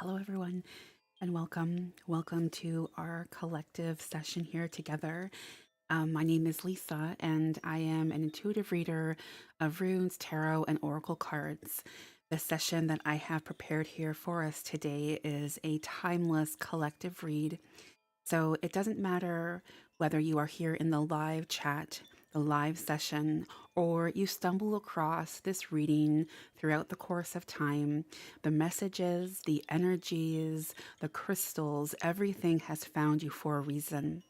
Hello, everyone, and welcome. Welcome to our collective session here together. My name is Lisa, and I am an intuitive reader of runes, tarot, and oracle cards. The session that I have prepared here for us today is a timeless collective read. So it doesn't matter whether you are here in the live chat, the live session, or you stumble across this reading throughout the course of time. The messages, the energies, the crystals, everything has found you for a reason.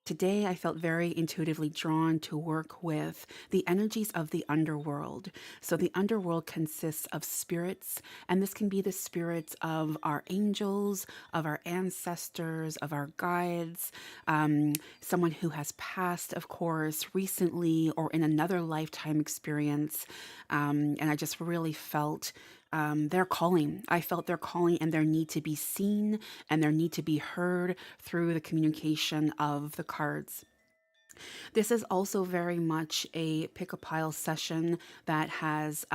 Today, I felt very intuitively drawn to work with the energies of the underworld. So, the underworld consists of spirits, and this can be the spirits of our angels, of our ancestors, of our guides, someone who has passed, of course, recently or in another lifetime experience. And I just really felt their calling. I felt their calling and their need to be seen and their need to be heard through the communication of the cards. This is also very much a pick a pile session that has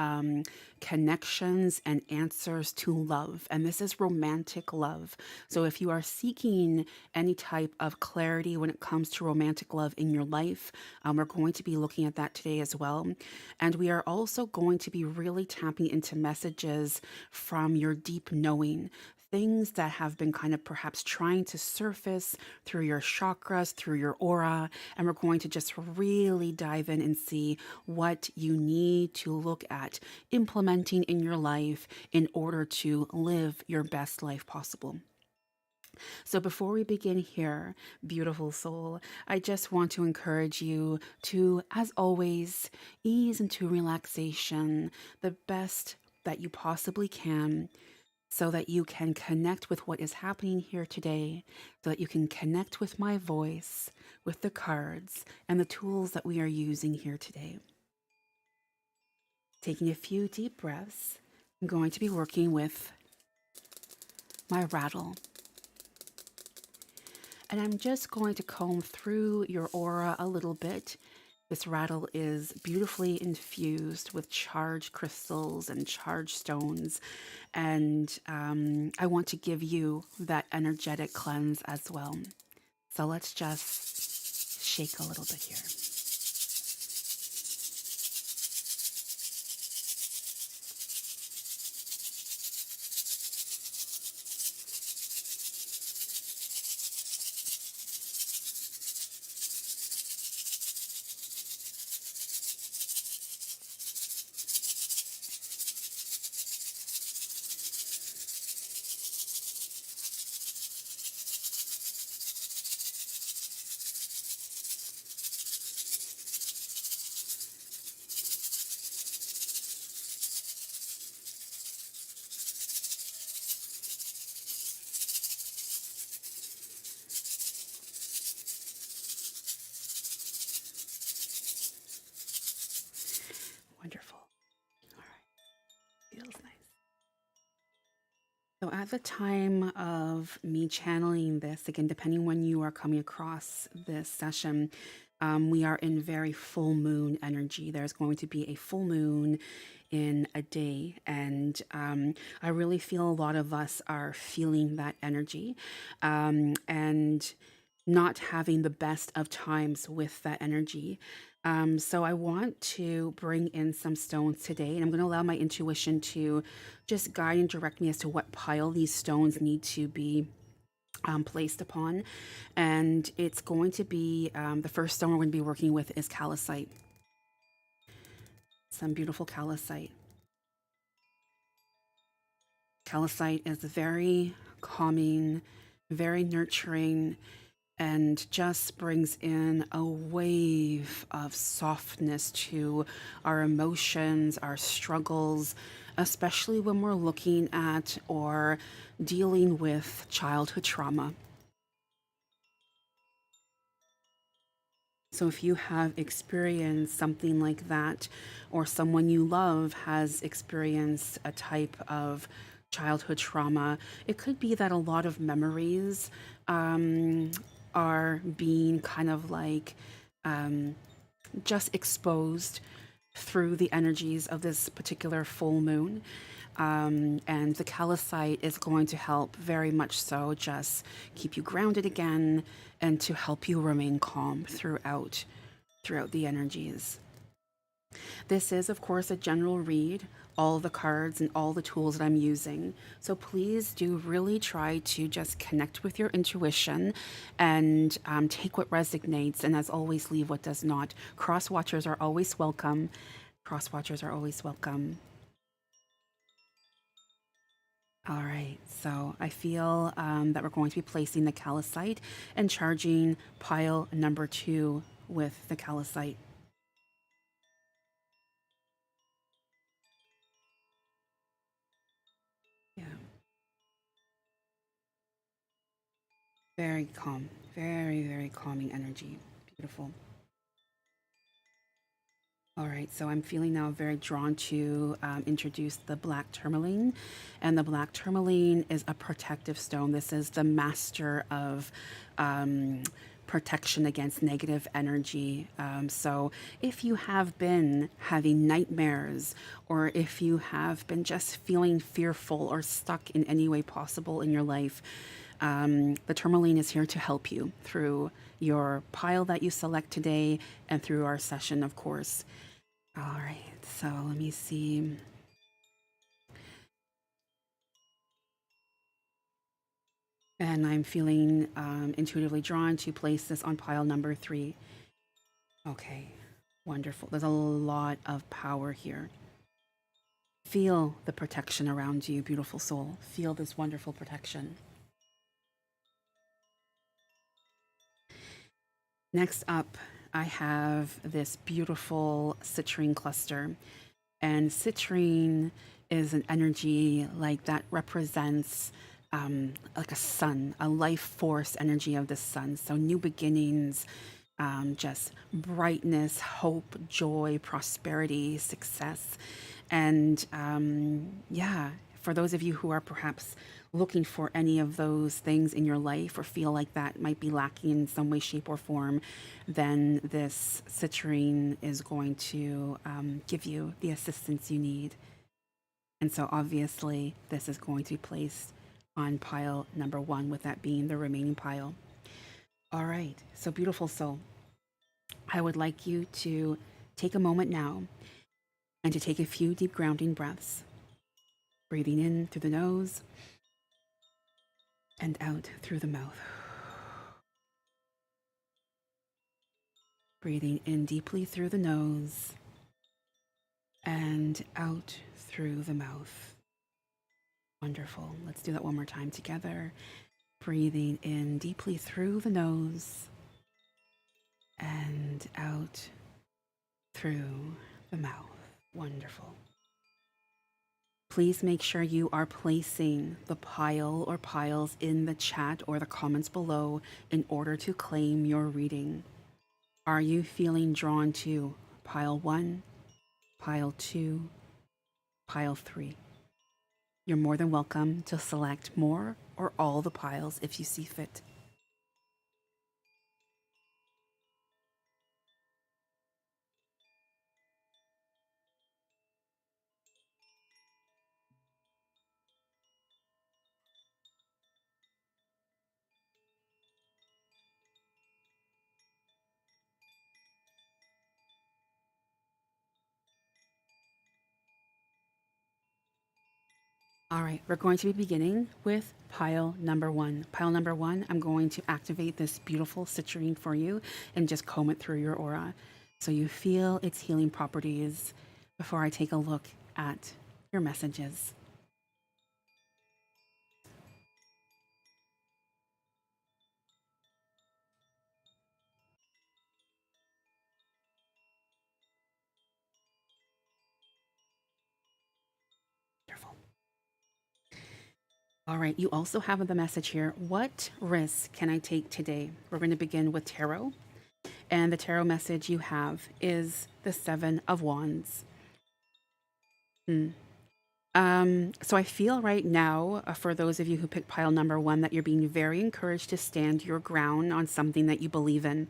connections and answers to love. And this is romantic love. So if you are seeking any type of clarity when it comes to romantic love in your life, we're going to be looking at that today as well. And we are also going to be really tapping into messages from your deep knowing, things that have been kind of perhaps trying to surface through your chakras, through your aura. And we're going to just really dive in and see what you need to look at implementing in your life in order to live your best life possible. So before we begin here, beautiful soul, I just want to encourage you to, as always, ease into relaxation the best that you possibly can, so that you can connect with what is happening here today, so that you can connect with my voice, with the cards, and the tools that we are using here today. Taking a few deep breaths, I'm going to be working with my rattle. And I'm just going to comb through your aura a little bit. This rattle is beautifully infused with charged crystals and charged stones. And I want to give you that energetic cleanse as well. So let's just shake a little bit here. Wonderful. All right. Feels nice. So at the time of me channeling this, again, depending when you are coming across this session, we are in very full moon energy. There's going to be a full moon in a day. And I really feel a lot of us are feeling that energy and not having the best of times with that energy. So I want to bring in some stones today, and I'm going to allow my intuition to just guide and direct me as to what pile these stones need to be placed upon. And it's going to be the first stone we're going to be working with is calcite. Some beautiful calcite. Calcite is very calming, very nurturing, and just brings in a wave of softness to our emotions, our struggles, especially when we're looking at or dealing with childhood trauma. So if you have experienced something like that, or someone you love has experienced a type of childhood trauma, it could be that a lot of memories are being kind of like just exposed through the energies of this particular full moon. And the calcite is going to help very much so just keep you grounded again and to help you remain calm throughout the energies. This is, of course, a general read, all the cards and all the tools that I'm using. So please do really try to just connect with your intuition and take what resonates, and as always, leave what does not. Cross watchers are always welcome. Cross watchers are always welcome. All right, so I feel that we're going to be placing the calcite and charging pile number 2 with the calcite. Yeah. Very calm, very, very calming energy. Beautiful. All right, so I'm feeling now very drawn to introduce the black tourmaline. And the black tourmaline is a protective stone. This is the master of protection against negative energy. So if you have been having nightmares, or if you have been just feeling fearful or stuck in any way possible in your life, the tourmaline is here to help you through your pile that you select today and through our session, of course. All right, so let me see. And I'm feeling intuitively drawn to place this on pile number 3. Okay, wonderful. There's a lot of power here. Feel the protection around you, beautiful soul. Feel this wonderful protection. Next up, I have this beautiful citrine cluster. And citrine is an energy like that represents like a sun, a life force energy of the sun. So new beginnings, just brightness, hope, joy, prosperity, success. And yeah, for those of you who are perhaps looking for any of those things in your life or feel like that might be lacking in some way, shape, or form, then this citrine is going to give you the assistance you need. And so obviously this is going to be placed on pile number 1, with that being the remaining pile. All right, so beautiful soul, I would like you to take a moment now and to take a few deep grounding breaths, breathing in through the nose and out through the mouth. Breathing in deeply through the nose and out through the mouth. Wonderful. Let's do that one more time together. Breathing in deeply through the nose and out through the mouth. Wonderful. Please make sure you are placing the pile or piles in the chat or the comments below in order to claim your reading. Are you feeling drawn to pile 1, pile 2, pile 3? You're more than welcome to select more or all the piles if you see fit. All right, we're going to be beginning with pile number 1. Pile number 1, I'm going to activate this beautiful citrine for you and just comb it through your aura so you feel its healing properties before I take a look at your messages. Wonderful. All right, you also have the message here. What risks can I take today? We're going to begin with tarot. And the tarot message you have is the 7 of Wands. So I feel right now, for those of you who picked pile number one, that you're being very encouraged to stand your ground on something that you believe in.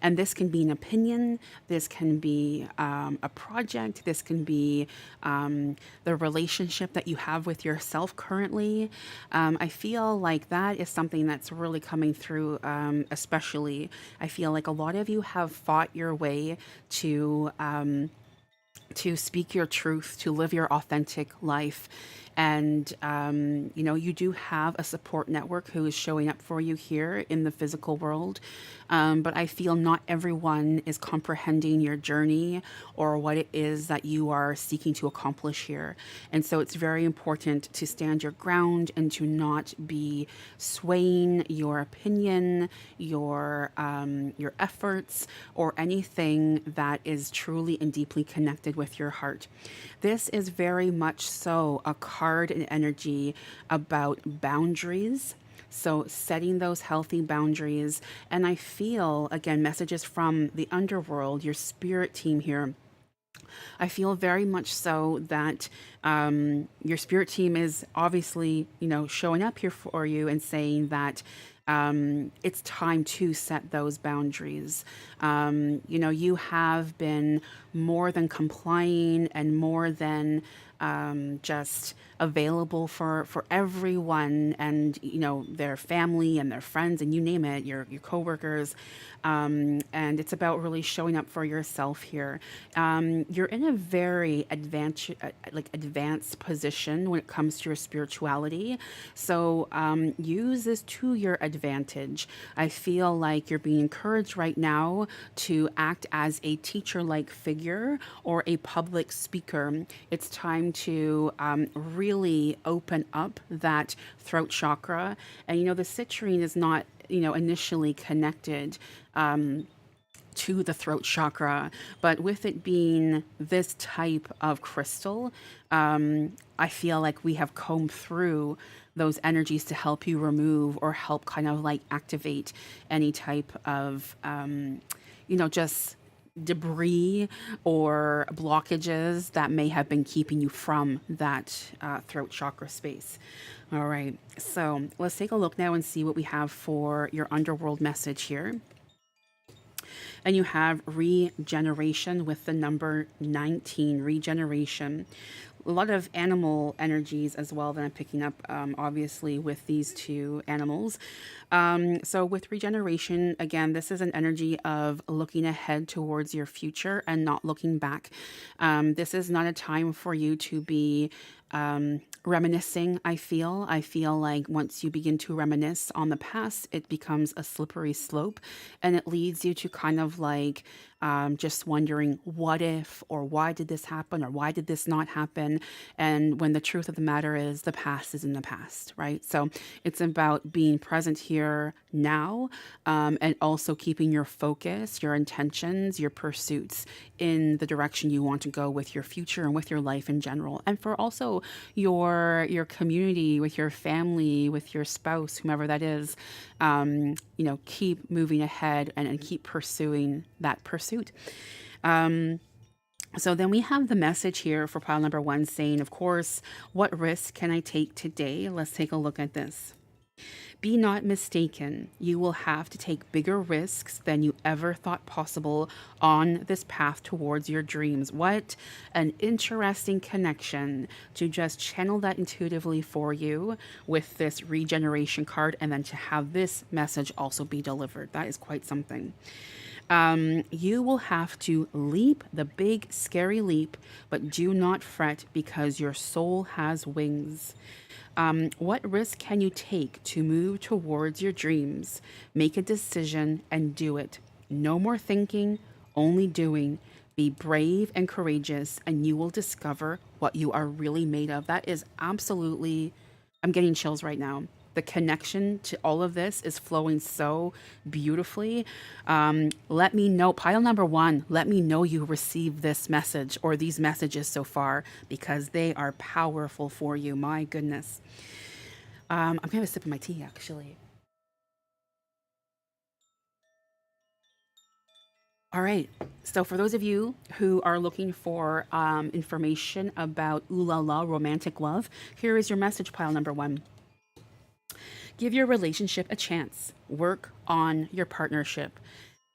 And this can be an opinion, this can be a project, this can be the relationship that you have with yourself currently. I feel like that is something that's really coming through, especially. I feel like a lot of you have fought your way to. To speak your truth, to live your authentic life. And, you do have a support network who is showing up for you here in the physical world. But I feel not everyone is comprehending your journey or what it is that you are seeking to accomplish here. And so it's very important to stand your ground and to not be swaying your opinion, your efforts, or anything that is truly and deeply connected with your heart. This is very much so a card and energy about boundaries. So, setting those healthy boundaries. And I feel, again, messages from the underworld, your spirit team here. I feel very much so that your spirit team is obviously, showing up here for you and saying that it's time to set those boundaries. You have been more than complying and more than just available for everyone and their family and their friends and you name it, your coworkers. And it's about really showing up for yourself here. You're in a very advanced position when it comes to your spirituality. So use this to your advantage. I feel like you're being encouraged right now to act as a teacher-like figure or a public speaker. It's time to really open up that throat chakra. And the citrine is not initially connected to the throat chakra, but with it being this type of crystal, I feel like we have combed through those energies to help you remove or help kind of like activate any type of, just debris or blockages that may have been keeping you from that throat chakra space. All right, so let's take a look now and see what we have for your underworld message here. And you have regeneration with the number 19, regeneration. A lot of animal energies as well that I'm picking up, obviously, with these two animals. So, with regeneration, again, this is an energy of looking ahead towards your future and not looking back. This is not a time for you to be reminiscing. I feel like once you begin to reminisce on the past, it becomes a slippery slope and it leads you to kind of like just wondering what if or why did this happen or why did this not happen. And when the truth of the matter is the past is in the past, right? So it's about being present here now, and also keeping your focus, your intentions, your pursuits in the direction you want to go with your future and with your life in general, and for also your community, with your family, with your spouse, whomever that is. Keep moving ahead and keep pursuing that pursuit. So then we have the message here for pile number one saying, of course, what risk can I take today? Let's take a look at this. Be not mistaken. You will have to take bigger risks than you ever thought possible on this path towards your dreams. What an interesting connection to just channel that intuitively for you with this regeneration card and then to have this message also be delivered. That is quite something. You will have to leap the big, scary leap, but do not fret because your soul has wings. What risk can you take to move towards your dreams? Make a decision and do it. No more thinking, only doing. Be brave and courageous, and you will discover what you are really made of. That is absolutely, I'm getting chills right now. The connection to all of this is flowing so beautifully. Let me know, pile number one, let me know you received this message or these messages so far because they are powerful for you. My goodness. I'm going to have a sip of my tea actually. All right. So, for those of you who are looking for information about Ooh La La romantic love, here is your message pile number one. Give your relationship a chance. Work on your partnership.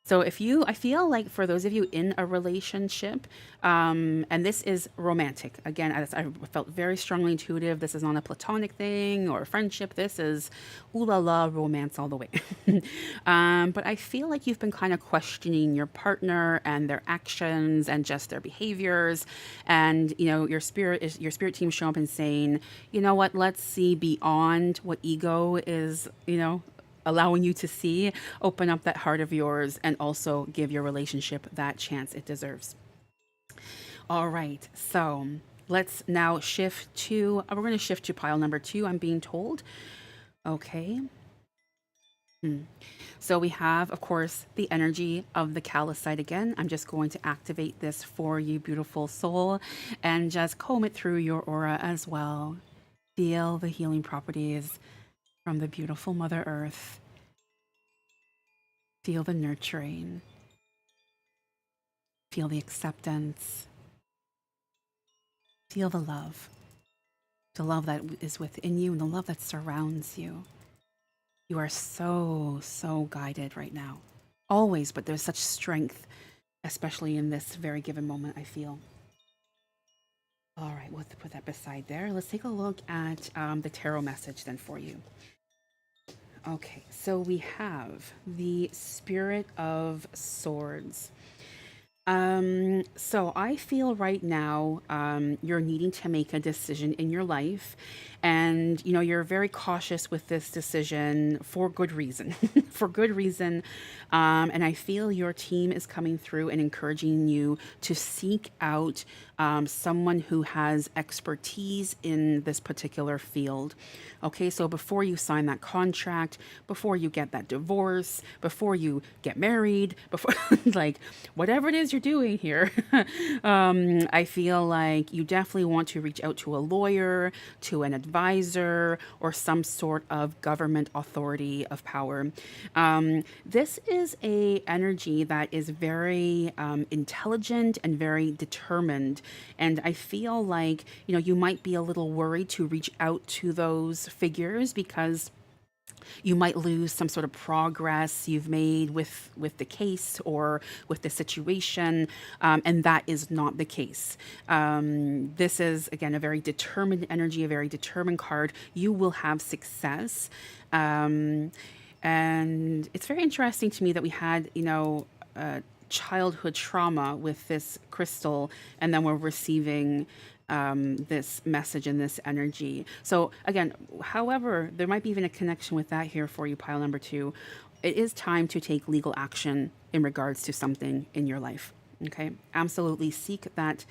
So I feel like for those of you in a relationship, and this is romantic. Again, I felt very strongly intuitive. This is not a platonic thing or a friendship. This is ooh la la romance all the way. But I feel like you've been kind of questioning your partner and their actions and just their behaviors, and your spirit team show up and saying, you know what, let's see beyond what ego is, allowing you to see, open up that heart of yours and also give your relationship that chance it deserves. All right. So let's now shift to, we're going to shift to pile number two, I'm being told. Okay. So we have, of course, the energy of the callicite again. I'm just going to activate this for you, beautiful soul, and just comb it through your aura as well. Feel the healing properties from the beautiful Mother Earth. Feel the nurturing. Feel the acceptance. Feel the love that is within you and the love that surrounds you. You are so, so guided right now. Always, but there's such strength, especially in this very given moment, I feel. All right, we'll put that beside there. Let's take a look at the tarot message then for you. Okay, so we have the Spirit of Swords. So I feel right now you're needing to make a decision in your life, and you're very cautious with this decision for good reason. For good reason. And I feel your team is coming through and encouraging you to seek out someone who has expertise in this particular field. Okay, so before you sign that contract, before you get that divorce, before you get married, before like whatever it is you're doing here, I feel like you definitely want to reach out to a lawyer, to an advisor, or some sort of government authority of power. This is a energy that is very intelligent and very determined, and I feel like you might be a little worried to reach out to those figures because you might lose some sort of progress you've made with the case or with the situation, and that is not the case. This is again a very determined energy, a very determined card. You will have success, and it's very interesting to me that we had childhood trauma with this crystal, and then we're receiving this message and this energy. So again, however, there might be even a connection with that here for you, pile number two. It is time to take legal action in regards to something in your life. Okay, absolutely seek that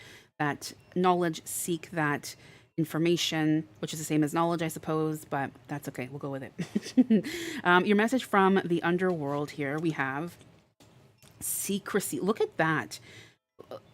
knowledge, seek that information, which is the same as knowledge, I suppose, but that's okay. We'll go with it. Your message from the underworld here, we have secrecy. Look at that.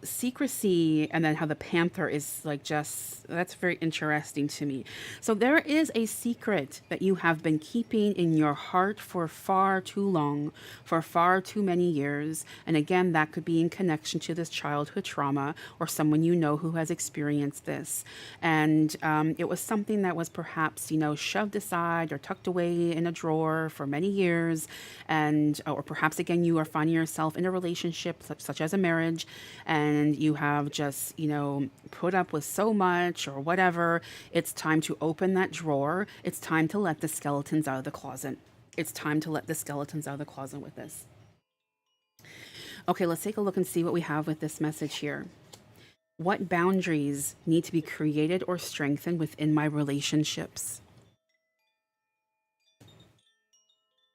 Secrecy, and then how the panther is like, just that's very interesting to me. So there is a secret that you have been keeping in your heart for far too long, for far too many years, and again that could be in connection to this childhood trauma or someone who has experienced this, and it was something that was perhaps shoved aside or tucked away in a drawer for many years, and or perhaps again you are finding yourself in a relationship such as a marriage, and you have just, put up with so much or whatever. It's time to open that drawer. It's time to let the skeletons out of the closet. It's time to let the skeletons out of the closet with this. Okay, let's take a look and see what we have with this message here. What boundaries need to be created or strengthened within my relationships?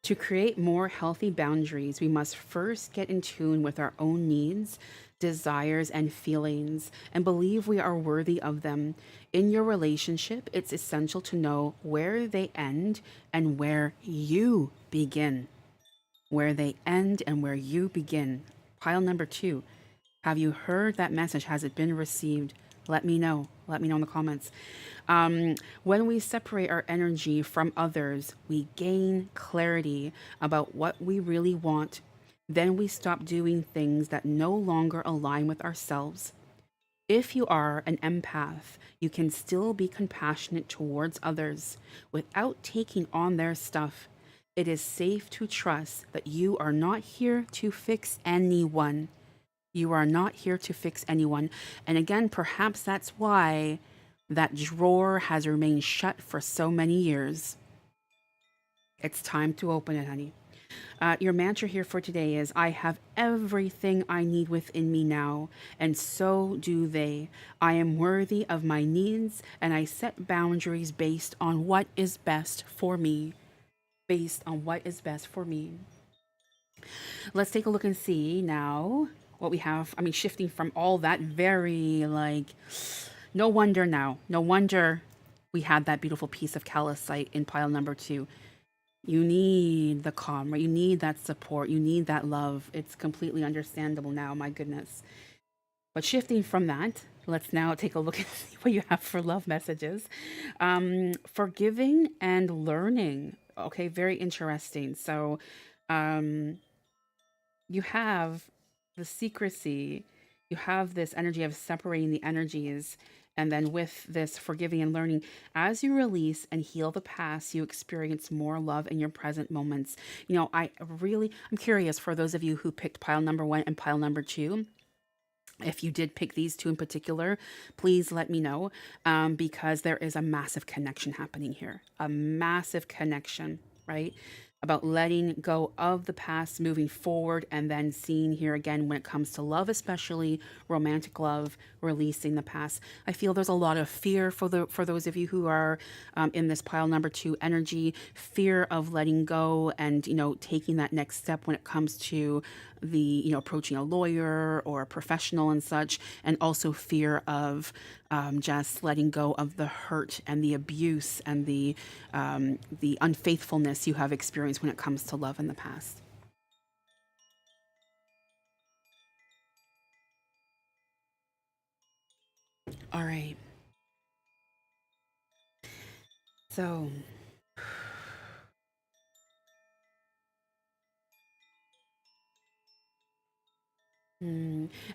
To create more healthy boundaries, we must first get in tune with our own needs, desires, and feelings, and believe we are worthy of them. In your relationship, it's essential to know where they end and where you begin. Where they end and where you begin. Pile number two. Have you heard that message? Has it been received? Let me know. Let me know in the comments. When we separate our energy from others, we gain clarity about what we really want. Then we stop doing things that no longer align with ourselves. If you are an empath, you can still be compassionate towards others without taking on their stuff. It is safe to trust that you are not here to fix anyone. You are not here to fix anyone. And again, perhaps that's why that drawer has remained shut for so many years. It's time to open it, honey. Your mantra here for today is I have everything I need within me now, and so do they. I am worthy of my needs, and I set boundaries based on what is best for me. Based on what is best for me. Let's take a look and see now what we have. I mean, shifting from all that very like, no wonder now. No wonder we had that beautiful piece of calcite in pile number 2. You need the calm, right? You need that support. You need that love. It's completely understandable now. My goodness. But shifting from that, let's now take a look and see what you have for love messages. Forgiving and learning. Okay, very interesting. So, you have the secrecy, you have this energy of separating the energies. And then with this forgiving and learning, as you release and heal the past, you experience more love in your present moments. You know, I'm curious for those of you who picked pile number 1 and pile number 2. If you did pick these 2 in particular, please let me know, because there is a massive connection happening here. A massive connection, right? About letting go of the past, moving forward, and then seeing here again when it comes to love, especially romantic love, releasing the past. I feel there's a lot of fear for those of you who are in this pile number 2 energy, fear of letting go and taking that next step when it comes to the approaching a lawyer or a professional and such, and also fear of just letting go of the hurt and the abuse and the unfaithfulness you have experienced when it comes to love in the past. All right. So,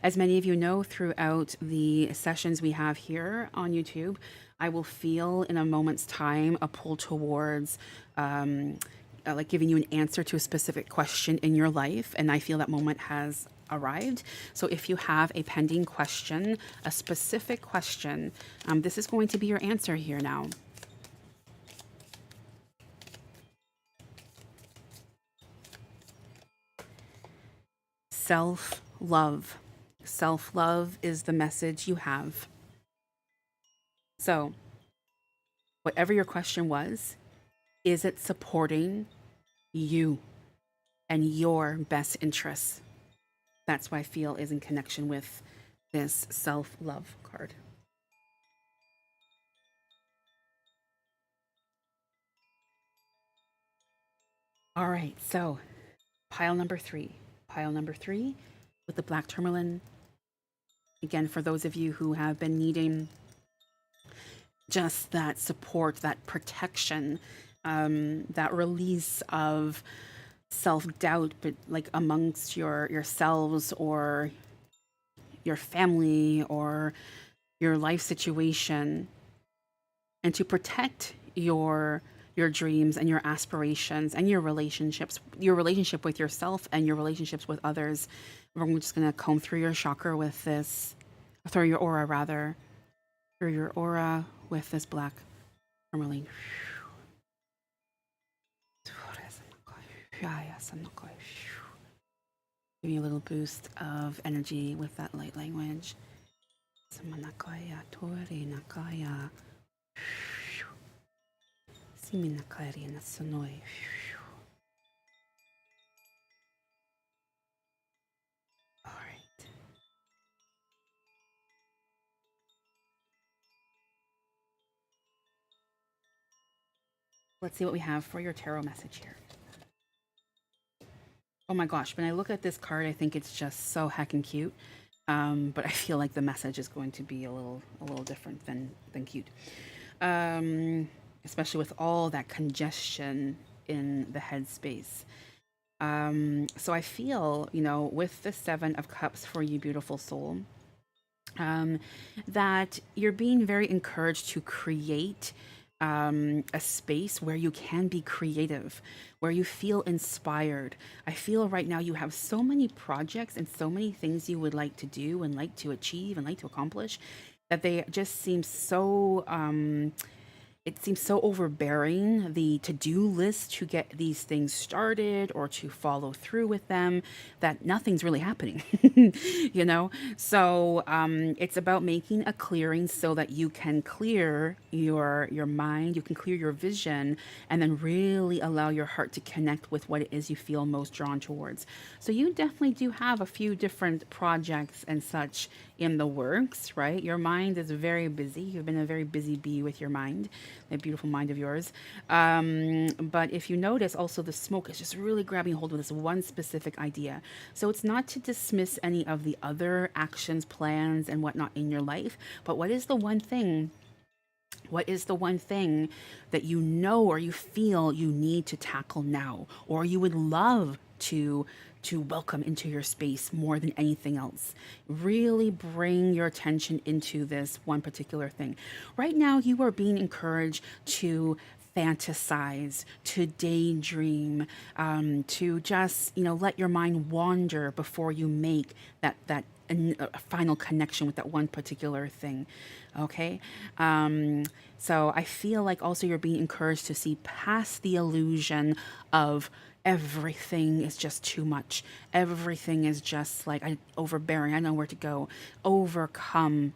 as many of you know, throughout the sessions we have here on YouTube, I will feel in a moment's time a pull towards like giving you an answer to a specific question in your life. And I feel that moment has arrived. So if you have a pending question, a specific question, this is going to be your answer here now. Self-love. Self-love is the message you have. So, whatever your question was, is it supporting you and your best interests? That's what I feel is in connection with this self-love card. All right, so pile number 3. Pile number 3 with the black tourmaline. Again, for those of you who have been needing just that support, that protection, that release of self-doubt, but like amongst yourselves or your family or your life situation, and to protect your dreams and your aspirations and your relationships, your relationship with yourself and your relationships with others. We're just going to comb through your chakra with this, through your aura rather, through your aura with this black tourmaline. Give me a little boost of energy with that light language. Samanakaya, Tori Nakaya. Siminakari Nasunoi. All right. Let's see what we have for your tarot message here. Oh my gosh, when I look at this card, I think it's just so heckin' cute. But I feel like the message is going to be a little different than cute. Especially with all that congestion in the headspace. So I feel, with the Seven of Cups for you, beautiful soul, um, that you're being very encouraged to create a space where you can be creative, where you feel inspired. I feel right now you have so many projects and so many things you would like to do and like to achieve and like to accomplish that they just seem so it seems so overbearing, the to-do list to get these things started or to follow through with them, that nothing's really happening. you know it's about making a clearing so that you can clear your mind, you can clear your vision, and then really allow your heart to connect with what it is you feel most drawn towards. So you definitely do have a few different projects and such in the works, right? Your mind is very busy. You've been a very busy bee with your mind, that beautiful mind of yours. But if you notice, also the smoke is just really grabbing hold of this one specific idea. So it's not to dismiss any of the other actions, plans, and whatnot in your life, but what is the one thing that you know or you feel you need to tackle now, or you would love to welcome into your space more than anything else? Really bring your attention into this one particular thing. Right now, you are being encouraged to fantasize, to daydream, to just let your mind wander before you make that a final connection with that one particular thing. Okay. So I feel like also you're being encouraged to see past the illusion of everything is just too much. Everything is just like overbearing. I know where to go. Overcome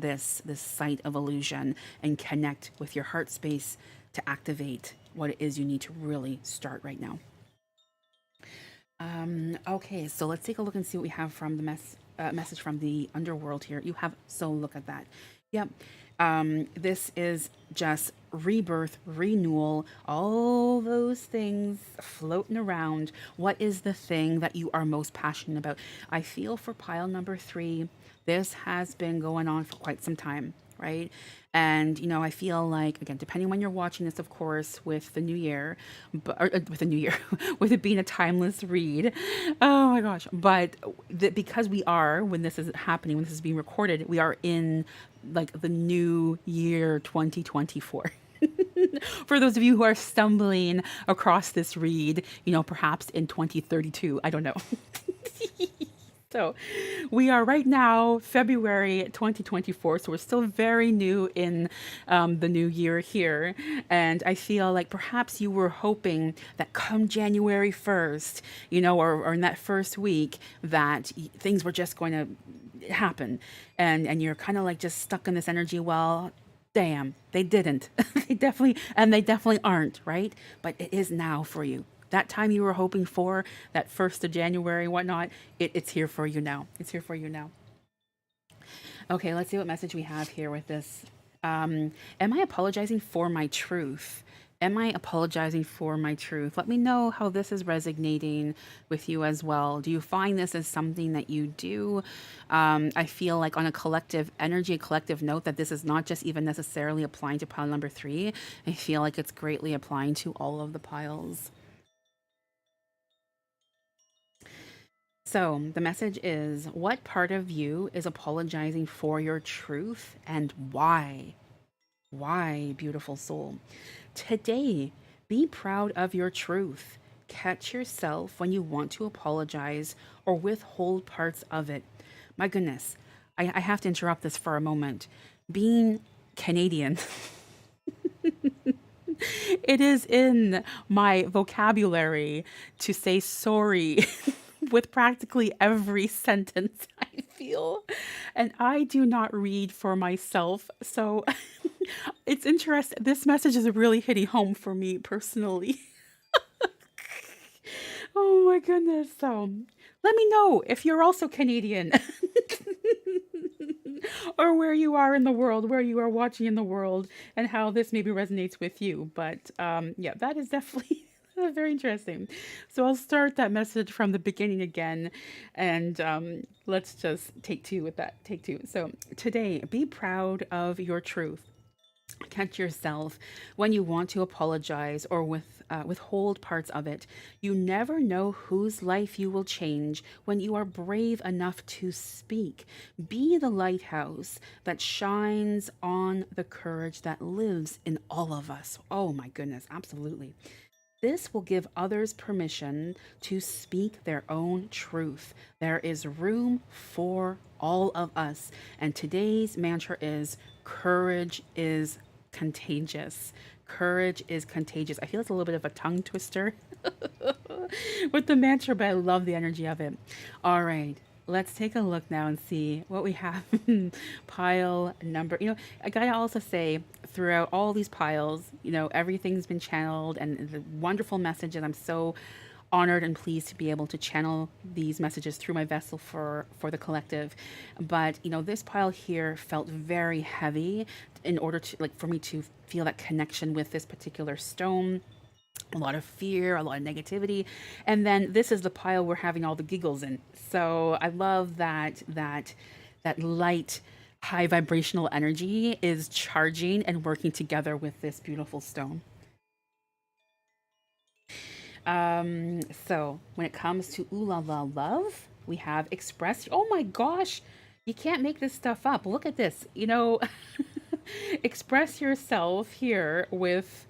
this site of illusion and connect with your heart space to activate what it is you need to really start right now. Okay, so let's take a look and see what we have from the message from the underworld here. You have, so look at that. Yep. This is just rebirth, renewal, all those things floating around. What is the thing that you are most passionate about? I feel for pile number 3, this has been going on for quite some time, right? And I feel like, again, depending when you're watching this, of course, with the new year, but with the new year, with it being a timeless read, oh my gosh! But because we are, when this is happening, when this is being recorded, we are in like the new year 2024. For those of you who are stumbling across this read, perhaps in 2032, I don't know. So we are right now, February 2024. So we're still very new in the new year here. And I feel like perhaps you were hoping that come January 1st, or in that first week, that things were just going to happen. And you're kind of like just stuck in this energy. Well, damn, they didn't. They definitely aren't, right? But it is now for you. That time you were hoping for, that 1st of January, whatnot, it's here for you now. It's here for you now. Okay, let's see what message we have here with this. Am I apologizing for my truth? Am I apologizing for my truth? Let me know how this is resonating with you as well. Do you find this as something that you do? I feel like on a collective energy, a collective note, that this is not just even necessarily applying to pile number 3. I feel like it's greatly applying to all of the piles. So the message is, what part of you is apologizing for your truth and why? Why, beautiful soul? Today, be proud of your truth. Catch yourself when you want to apologize or withhold parts of it. My goodness, I have to interrupt this for a moment. Being Canadian, it is in my vocabulary to say sorry with practically every sentence I feel. And I do not read for myself. So it's interesting. This message is really hitting home for me personally. Oh my goodness. So let me know if you're also Canadian or where you are in the world, where you are watching in the world, and how this maybe resonates with you. But yeah, that is definitely very interesting. So I'll start that message from the beginning again, and let's just take 2 with that. Take 2. So today, be proud of your truth. Catch yourself when you want to apologize or withhold parts of it. You never know whose life you will change when you are brave enough to speak. Be the lighthouse that shines on the courage that lives in all of us. Oh my goodness, absolutely. This will give others permission to speak their own truth. There is room for all of us. And today's mantra is courage is contagious. Courage is contagious. I feel it's a little bit of a tongue twister with the mantra, but I love the energy of it. All right. Let's take a look now and see what we have in pile number. I gotta also say, throughout all these piles, everything's been channeled and the wonderful messages. I'm so honored and pleased to be able to channel these messages through my vessel for the collective. But this pile here felt very heavy in order to, like, for me to feel that connection with this particular stone. A lot of fear, a lot of negativity, and then this is the pile we're having all the giggles in. So I love that light, high vibrational energy is charging and working together with this beautiful stone. So when it comes to ooh la la love, we have express. Oh my gosh, you can't make this stuff up. Look at this. Express yourself here with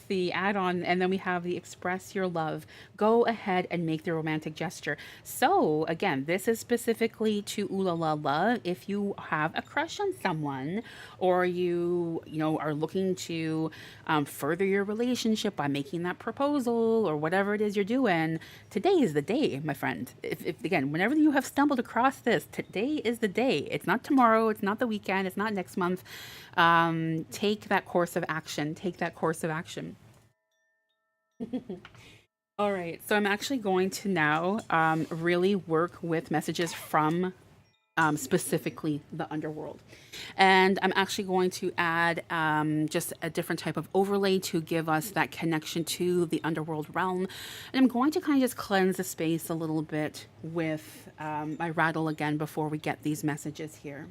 the add-on, and then we have the express your love. Go ahead and make the romantic gesture. So again, this is specifically to ooh la la la. If you have a crush on someone, or you are looking to further your relationship by making that proposal or whatever it is you're doing, today is the day, my friend. If again, whenever you have stumbled across this, today is the day. It's not tomorrow, it's not the weekend, it's not next month. Take that course of action. Take that course of action. All right. So I'm actually going to now really work with messages from specifically the underworld. And I'm actually going to add just a different type of overlay to give us that connection to the underworld realm. And I'm going to kind of just cleanse the space a little bit with my rattle again before we get these messages here.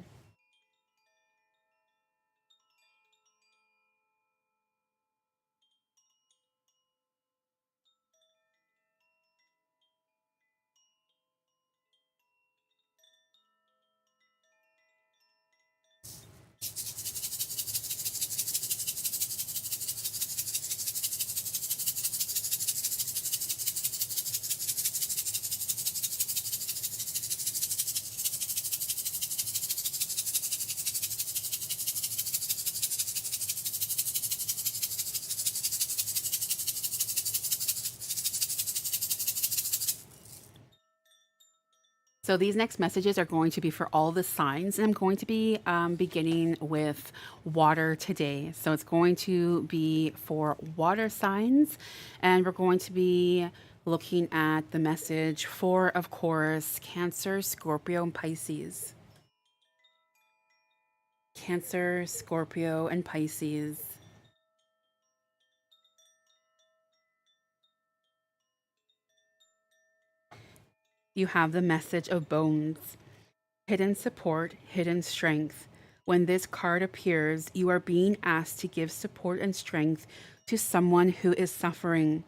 So these next messages are going to be for all the signs, and I'm going to be beginning with water today. So it's going to be for water signs, and we're going to be looking at the message for, of course, Cancer, Scorpio, and Pisces. Cancer, Scorpio, and Pisces. You have the message of bones. Hidden support, hidden strength. When this card appears, you are being asked to give support and strength to someone who is suffering.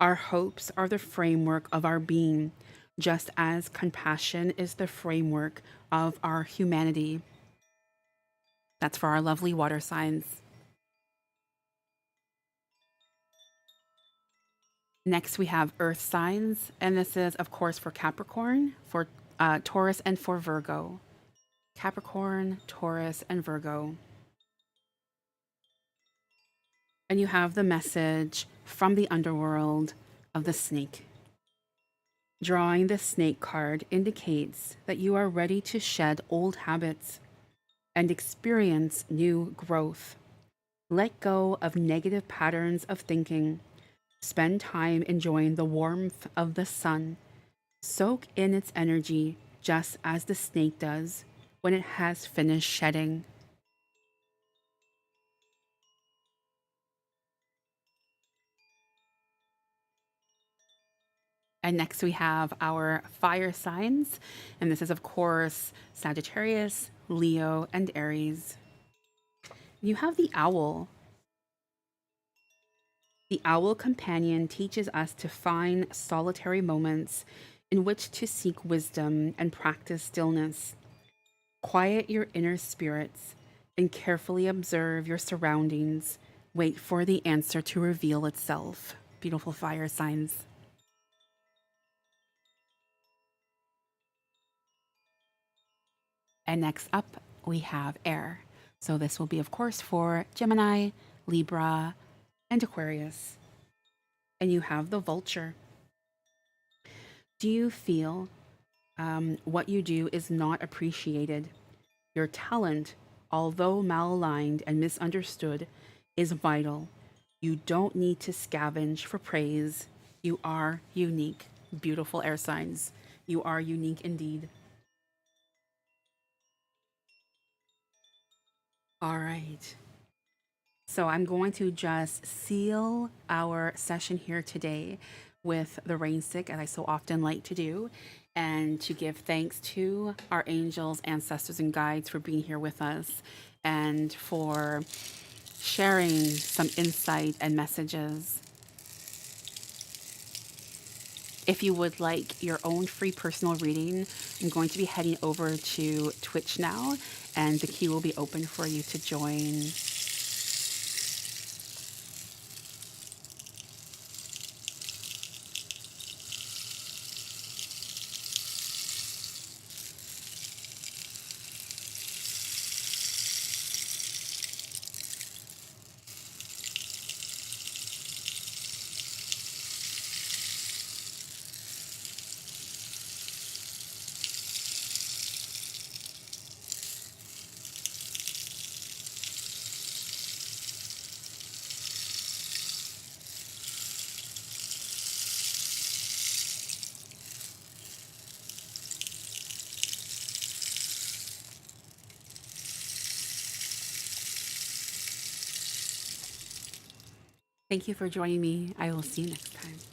Our hopes are the framework of our being, just as compassion is the framework of our humanity. That's for our lovely water signs. Next, we have earth signs, and this is, of course, for Capricorn, for Taurus, and for Virgo. Capricorn, Taurus, and Virgo. And you have the message from the underworld of the snake. Drawing the snake card indicates that you are ready to shed old habits and experience new growth. Let go of negative patterns of thinking. Spend time enjoying the warmth of the sun. Soak in its energy just as the snake does when it has finished shedding. And next we have our fire signs. And this is, of course, Sagittarius, Leo, and Aries. You have the owl. The owl companion teaches us to find solitary moments in which to seek wisdom and practice stillness. Quiet your inner spirits and carefully observe your surroundings. Wait for the answer to reveal itself. Beautiful fire signs. And next up, we have air. So this will be, of course, for Gemini, Libra, and Aquarius. And you have the vulture. Do you feel what you do is not appreciated? Your talent, although malaligned and misunderstood, is vital. You don't need to scavenge for praise. You are unique. Beautiful air signs. You are unique indeed. All right. So I'm going to just seal our session here today with the rain stick, as I so often like to do, and to give thanks to our angels, ancestors, and guides for being here with us and for sharing some insight and messages. If you would like your own free personal reading, I'm going to be heading over to Twitch now, and the queue will be open for you to join. Thank you for joining me. I will see you next time.